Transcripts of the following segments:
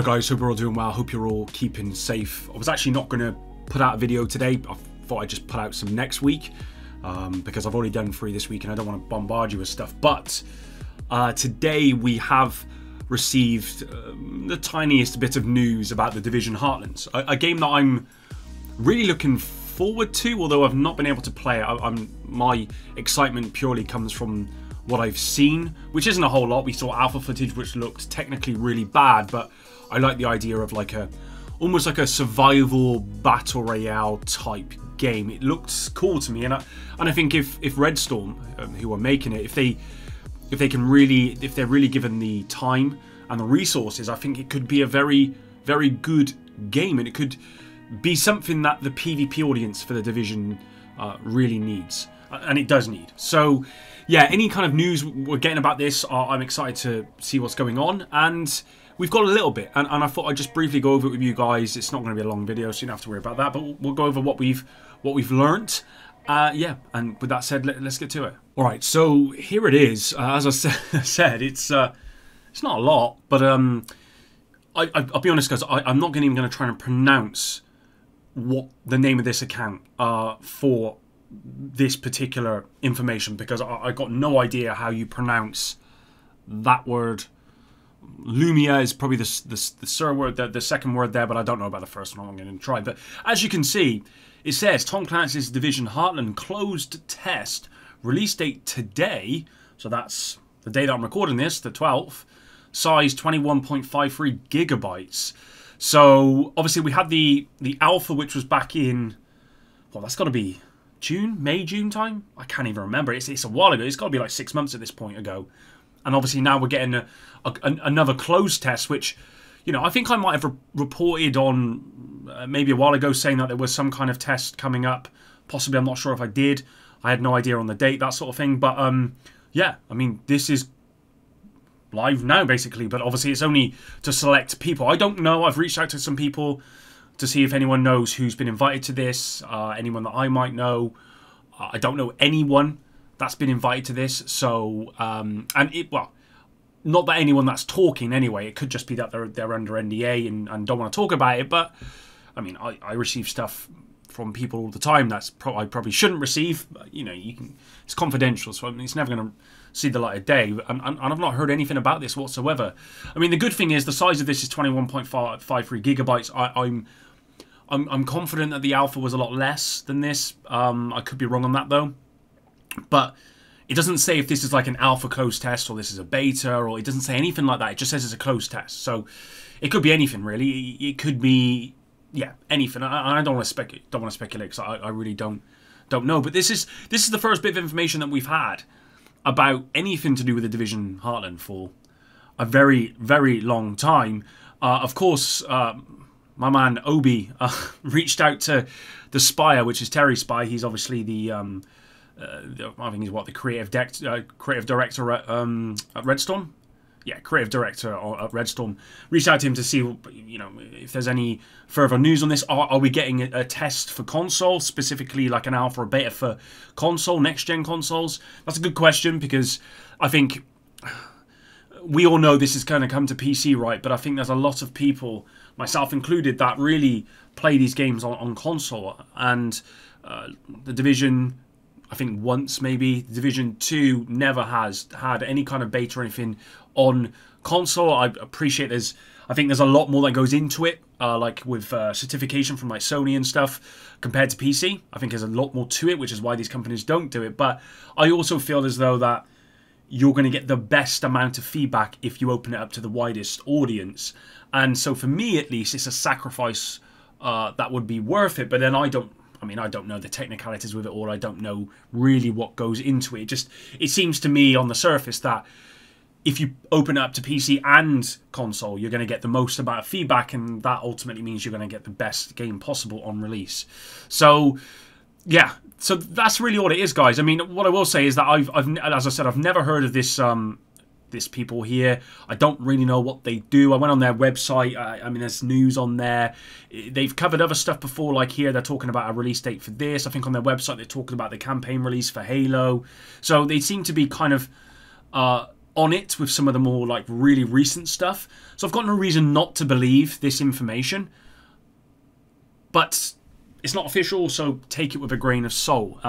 Alright guys, hope you're all doing well, hope you're all keeping safe. I was actually not going to put out a video today. I thought I'd just put out some next week because I've already done 3 this week and I don't want to bombard you with stuff. But today we have received the tiniest bit of news about the Division Heartlands, a game that I'm really looking forward to, although I've not been able to play it. My excitement purely comes from what I've seen, which isn't a whole lot. We saw alpha footage which looked technically really bad, but I like the idea of like almost like a survival battle royale type game. It looks cool to me, and I think if Redstorm, who are making it, if they're really given the time and the resources, I think it could be a very, very good game, and it could be something that the PvP audience for the Division really needs, and it does need. So yeah, any kind of news we're getting about this, I'm excited to see what's going on, and we've got a little bit, and I thought I'd just briefly go over it with you guys. It's not going to be a long video, so you don't have to worry about that, but we'll go over what we've learnt. Yeah, and with that said, let's get to it. All right, so here it is. As I said, it's not a lot, but I'll be honest, guys. I'm not even going to try and pronounce what the name of this account for this particular information, because I got no idea how you pronounce that word. Lumia is probably the sir word, the second word there, but I don't know about the first one. I'm going to try. But as you can see, it says Tom Clancy's Division Heartland closed test, release date today. So that's the day that I'm recording this, the 12th. Size 21.53 gigabytes. So obviously we had the alpha, which was back in, well, that's got to be June time. I can't even remember. It's a while ago. It's got to be like 6 months at this point ago. And obviously now we're getting another closed test, which, you know, I think I might have reported on maybe a while ago, saying that there was some kind of test coming up. Possibly, I'm not sure if I did. I had no idea on the date, that sort of thing. But yeah, I mean, this is live now, basically. But obviously, it's only to select people. I don't know. I've reached out to some people to see if anyone knows who's been invited to this. Anyone that I might know. I don't know anyone that's been invited to this. So, well, not that anyone that's talking anyway. It could just be that they're under NDA and don't want to talk about it. But I mean, I receive stuff from people all the time that's I probably shouldn't receive. But, you know, it's confidential, so I mean, it's never going to see the light of day. And I've not heard anything about this whatsoever. I mean, the good thing is the size of this is 21.53 gigabytes. I'm confident that the alpha was a lot less than this. I could be wrong on that though. But it doesn't say if this is like an alpha closed test or this is a beta, or it doesn't say anything like that. It just says it's a closed test. So it could be anything really. It could be, yeah, anything. I don't want to speculate. Because I really don't know. But this is the first bit of information that we've had about anything to do with the Division Heartland for a very, very long time. Of course, my man Obi reached out to the Spire, which is Terry Spy. He's obviously the I think he's the creative director at Redstorm. Yeah, creative director at Redstorm. Reached out to him to see, you know, if there's any further news on this. Are we getting a test for console, specifically like an alpha or beta for console, next gen consoles? That's a good question, because I think we all know this is going to come to PC, right? But I think there's a lot of people, myself included, that really play these games on console. And the Division, I think once maybe. Division 2 never has had any kind of beta or anything on console. I appreciate I think there's a lot more that goes into it, like with certification from like Sony and stuff, compared to PC. I think there's a lot more to it, which is why these companies don't do it. But I also feel as though that you're going to get the best amount of feedback if you open it up to the widest audience. And so for me, at least, it's a sacrifice that would be worth it. But then I don't know the technicalities with it all. I don't know really what goes into it. It seems to me on the surface that if you open it up to PC and console, you're going to get the most amount of feedback, and that ultimately means you're going to get the best game possible on release. So, yeah. So that's really all it is, guys. I mean, what I will say is that as I said, I've never heard of this this people here. I don't really know what they do. I went on their website. I mean, there's news on there. They've covered other stuff before, like here they're talking about a release date for this. I think on their website they're talking about the campaign release for Halo. So they seem to be kind of on it with some of the more like really recent stuff. So I've got no reason not to believe this information. But it's not official, so take it with a grain of salt.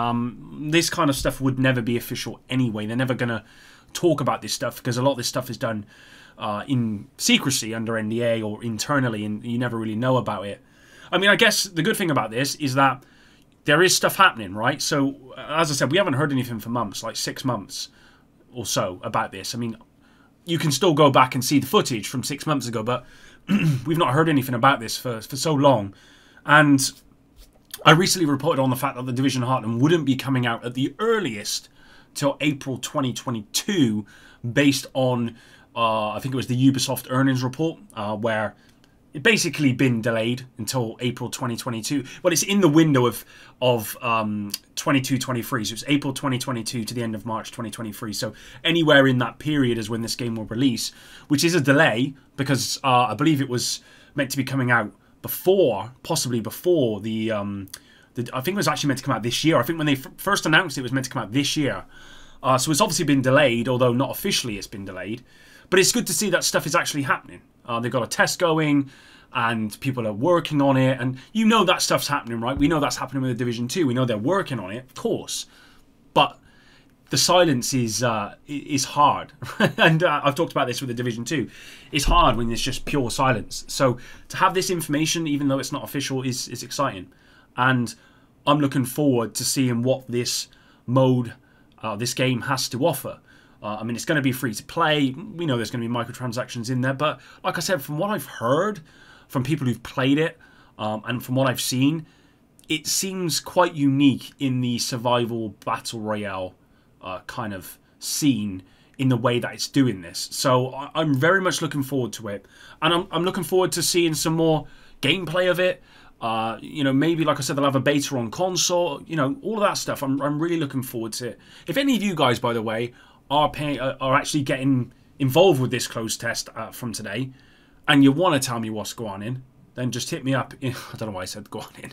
This kind of stuff would never be official anyway. They're never going to talk about this stuff because a lot of this stuff is done in secrecy under NDA or internally, and you never really know about it. I mean, I guess the good thing about this is that there is stuff happening, right? So, as I said, we haven't heard anything for months, like 6 months or so about this. I mean, you can still go back and see the footage from 6 months ago, but we've not heard anything about this for so long. And I recently reported on the fact that the Division Heartland wouldn't be coming out at the earliest till April 2022, based on, I think it was the Ubisoft earnings report, where it basically been delayed until April 2022. Well, it's in the window of 22-23, so it's April 2022 to the end of March 2023. So anywhere in that period is when this game will release, which is a delay because I believe it was meant to be coming out before, possibly before I think it was actually meant to come out this year. I think when they first announced it was meant to come out this year. So it's obviously been delayed, although not officially it's been delayed. But it's good to see that stuff is actually happening. They've got a test going and people are working on it. And you know that stuff's happening, right? We know that's happening with the Division 2. We know they're working on it, of course. But the silence is hard. And I've talked about this with the Division 2. It's hard when there's just pure silence. So to have this information, even though it's not official, is exciting. And I'm looking forward to seeing what this mode, this game has to offer. I mean, it's going to be free to play. We know there's going to be microtransactions in there. But like I said, from what I've heard from people who've played it and from what I've seen, it seems quite unique in the survival battle royale kind of scene in the way that it's doing this. So I'm very much looking forward to it. And I'm looking forward to seeing some more gameplay of it. You know, maybe, like I said, they'll have a beta on console. You know, all of that stuff. I'm really looking forward to it. If any of you guys, by the way, are actually getting involved with this closed test from today, and you want to tell me what's going on, then just hit me up. I don't know why I said go on in.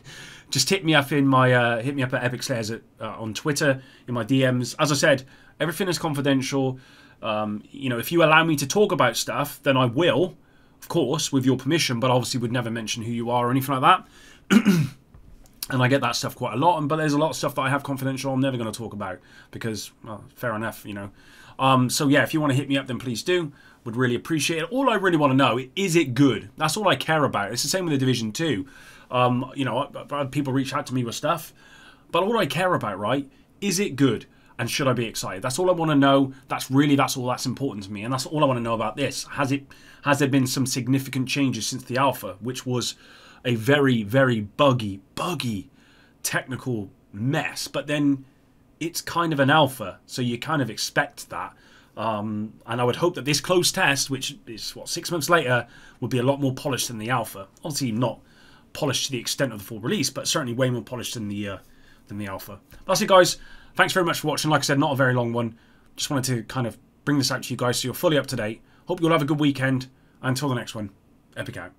Just hit me up in my hit me up at Epic Slayers on Twitter in my DMs. As I said, everything is confidential. You know, if you allow me to talk about stuff, then I will, of course, with your permission. But obviously, would never mention who you are or anything like that. And I get that stuff quite a lot. But there's a lot of stuff that I have confidential I'm never going to talk about because, well, fair enough, you know. So yeah, if you want to hit me up, then please do. Would really appreciate it. All I really want to know is it good? That's all I care about. It's the same with the Division 2. You know, people reach out to me with stuff, but all I care about, right, is it good? And should I be excited? That's all I want to know. That's all that's important to me, and that's all I want to know about this. Has there been some significant changes since the alpha, which was a very, very buggy technical mess, but then it's kind of an alpha, so you kind of expect that. And I would hope that this closed test, which is, what, 6 months later, would be a lot more polished than the alpha. Obviously not polished to the extent of the full release, but certainly way more polished than the alpha. That's it, guys. Thanks very much for watching. Like I said, not a very long one. Just wanted to kind of bring this out to you guys so you're fully up to date. Hope you'll have a good weekend. Until the next one, Epic out.